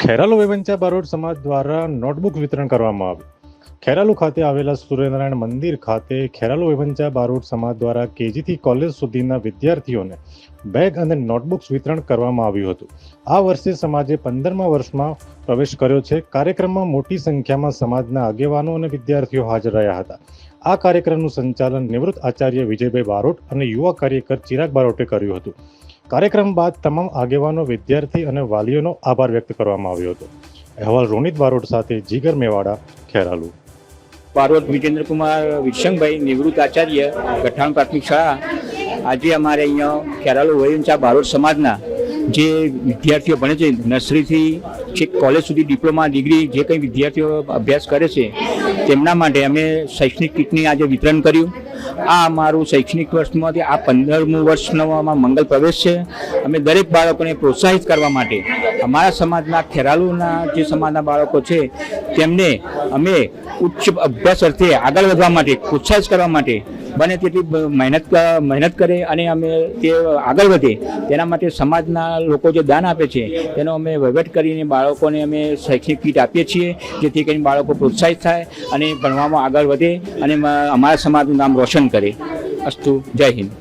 ખેરાલુ વેવંચા બારોટ સમાજ દ્વારા નોટબુક વિતરણ કરવામાં આવ્યું। ખેરાલુ ખાતે આવેલા સૂર્યનારાયણ મંદિર ખાતે ખેરાલુ વેવંચા બારોટ સમાજ દ્વારા કેજીથી કોલેજ સુધીના વિદ્યાર્થીઓને બેગ અને નોટબુક્સ વિતરણ કરવામાં આવ્યું હતું। આ વર્ષે સમાજે 15મા વર્ષમાં પ્રવેશ કર્યો છે। કાર્યક્રમમાં મોટી સંખ્યામાં સમાજના આગેવાનો અને વિદ્યાર્થીઓ હાજર રહ્યા હતા। આ કાર્યક્રમનું સંચાલન નિવૃત્ત આચાર્ય વિજયભાઈ બારોટ અને યુવા કાર્યકર ચિરાગ બારોટે કર્યું હતું। કાર્યક્રમ બાદ તમામ આગેવાનો, વિદ્યાર્થી અને વાલીઓનો આભાર વ્યક્ત કરવામાં આવ્યો હતો। અહેવાલ રોનિત બારોટ સાથે જીગર મેવાડા, ખેરાલુ। બારોટ વિજેન્દ્ર કુમાર વિરસંગભાઈ, નિવૃત્ત આચાર્ય, ગઠાણ પ્રાથમિક શાળા। આજે અમારે અહીંયા ખેરાલુ વેવંચા બારોટ સમાજના જે વિદ્યાર્થીઓ ભણે છે, નર્સરીથી છેક કોલેજ સુધી ડિપ્લોમા ડિગ્રી જે કંઈ વિદ્યાર્થીઓ અભ્યાસ કરે છે તેમના માટે અમે શૈક્ષણિક કીટની આજે વિતરણ કર્યું। આ અમારું શૈક્ષણિક વર્ષમાંથી આ 15મું વર્ષનો મંગલ પ્રવેશ છે। અમે દરેક બાળકોને પ્રોત્સાહિત કરવા માટે અમારા સમાજના ખેરાલુના જે સમાજના બાળકો છે તેમને અમે ઉચ્ચ અભ્યાસ અર્થે આગળ વધવા માટે પ્રોત્સાહિત કરવા માટે બને તેટલી મહેનત કરે અને અમે તે આગળ વધે તેના માટે સમાજના લોકો જે દાન આપે છે તેનો અમે વહીવટ કરીને બાળકોને અમે શૈક્ષણિક કીટ આપીએ છીએ, જેથી કરીને બાળકો પ્રોત્સાહિત થાય અને ભણવામાં આગળ વધે અને અમારા સમાજનું નામ રોશન કરે। અસ્તુ, જય હિન્દ।